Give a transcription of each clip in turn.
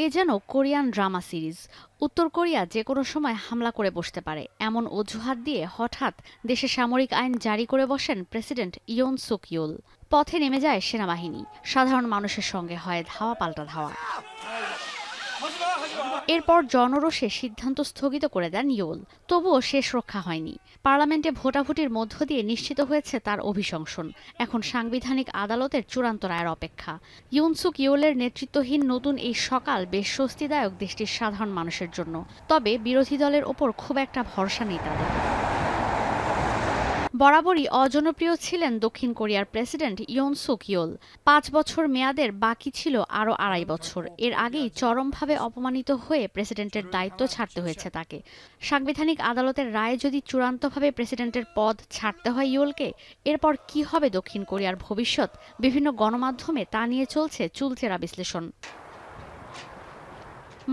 এ যেন Korean drama series. উত্তর Korea যে কোনো সময় হামলা করে বসতে পারে, এমন অজুহাত দিয়ে হঠাৎ দেশে সামরিক আইন জারি করে বসেন প্রেসিডেন্ট ইয়ন সুক ইউল। পথে নেমে যায় সেনাবাহিনী, সাধারণ মানুষের সঙ্গে হয় ধাওয়া পাল্টা ধাওয়া। এরপর জনরোষে সিদ্ধান্ত স্থগিত করে দেন ইউল। তবুও শেষ রক্ষা হয়নি। পার্লামেন্টে ভোটাভুটির মধ্য দিয়ে নিশ্চিত হয়েছে তার অভিশংসন। এখন সাংবিধানিক আদালতের চূড়ান্ত রায়ের অপেক্ষা। ইউন সুক ইউলের নেতৃত্বাধীন নতুন এই সকাল বেশ স্বস্তিদায়ক দেশটির সাধারণ মানুষের জন্য। তবে বিরোধী দলের ওপর খুব একটা ভরসা নেই তাদের। বরাবরই অজনপ্রিয় ছিলেন দক্ষিণ কোরিয়ার প্রেসিডেন্ট ইয়ন সুক ইউল। ৫ বছর মেয়াদের বাকি ছিল আরও ২.৫ বছর। এর আগেই চরমভাবে অপমানিত হয়ে প্রেসিডেন্টের দায়িত্ব ছাড়তে হয়েছে তাকে। সাংবিধানিক আদালতের রায়ে যদি চূড়ান্তভাবে প্রেসিডেন্টের পদ ছাড়তে হয় ইউলকে, এরপর কি হবে দক্ষিণ কোরিয়ার ভবিষ্যৎ? বিভিন্ন গণমাধ্যমে তা নিয়ে চলছে চুলচেরা বিশ্লেষণ।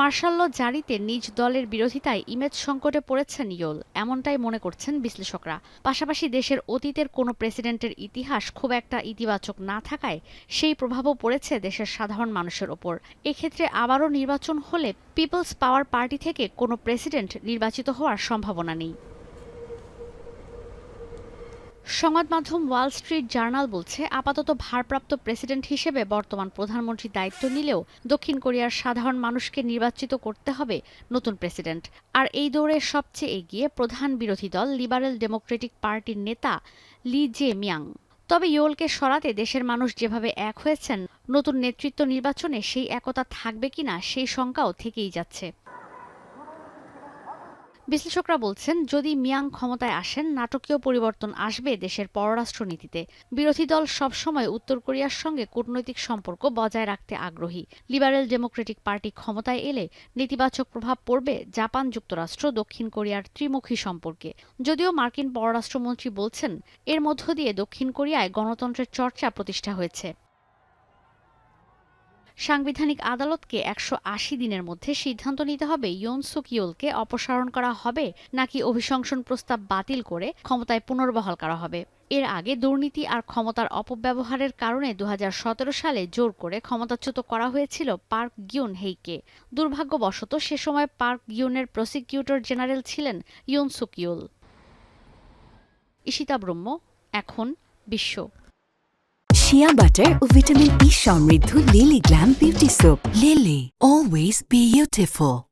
মার্শাল ল জারিতে নিজ দলের বিরোধিতায় ইমেজ সংকটে পড়েছেন ইউল, এমনটাই মনে করছেন বিশ্লেষকরা। পাশাপাশি দেশের অতীতের কোনো প্রেসিডেন্টের ইতিহাস খুব একটা ইতিবাচক না থাকায় সেই প্রভাবও পড়েছে দেশের সাধারণ মানুষের ওপর। এক্ষেত্রে আবারও নির্বাচন হলে পিপলস পাওয়ার পার্টি থেকে কোনো প্রেসিডেন্ট নির্বাচিত হওয়ার সম্ভাবনা নেই। সংবাদ মাধ্যম ওয়াল স্ট্রিট জার্নাল বলছে, আপাতত ভারপ্রাপ্ত প্রেসিডেন্ট হিসেবে বর্তমান প্রধানমন্ত্রীর দায়িত্ব নিলেও দক্ষিণ কোরিয়ার সাধারণ মানুষকে নির্বাচিত করতে হবে নতুন প্রেসিডেন্ট। আর এই দৌড়ে সবচেয়ে এগিয়ে প্রধান বিরোধী দল লিবারেল ডেমোক্রেটিক পার্টির নেতা লি জে মিয়াং। তবে ইয়োলকে সরাতে দেশের মানুষ যেভাবে এক হয়েছেন, নতুন নেতৃত্ব নির্বাচনে সেই একতা থাকবে কিনা সেই শঙ্কাও থেকেই যাচ্ছে। বিশ্লেষকরা বলছেন, যদি মিয়াং ক্ষমতায় আসেন, নাটকীয় পরিবর্তন আসবে দেশের পররাষ্ট্রনীতিতে। বিরোধী দল সবসময় উত্তর কোরিয়ার সঙ্গে কূটনৈতিক সম্পর্ক বজায় রাখতে আগ্রহী। লিবারেল ডেমোক্রেটিক পার্টি ক্ষমতায় এলে নেতিবাচক প্রভাব পড়বে জাপান, যুক্তরাষ্ট্র, দক্ষিণ কোরিয়ার ত্রিমুখী সম্পর্কে। যদিও মার্কিন পররাষ্ট্রমন্ত্রী বলছেন, এর মধ্য দিয়ে দক্ষিণ কোরিয়ায় গণতন্ত্রের চর্চা প্রতিষ্ঠা হয়েছে। সাংবিধানিক আদালতকে ১৮০ দিনের মধ্যে সিদ্ধান্ত নিতে হবে ইয়ন সুক ইউলকে অপসারণ করা হবে নাকি অভিশংসন প্রস্তাব বাতিল করে ক্ষমতায় পুনর্বহাল করা হবে। এর আগে দুর্নীতি আর ক্ষমতার অপব্যবহারের কারণে ২০১৭ সালে জোর করে ক্ষমতাচ্যুত করা হয়েছিল পার্ক গিউন হেইকে। দুর্ভাগ্যবশত সে সময় পার্ক গিউনের প্রসিকিউটর জেনারেল ছিলেন ইয়ন সুক ইউল। ঈশিতা ব্রহ্ম, এখন বিশ্ব। শিয়া বাটার ও ভিটামিন ই সমৃদ্ধ lily glam beauty soap. Lily, always beautiful.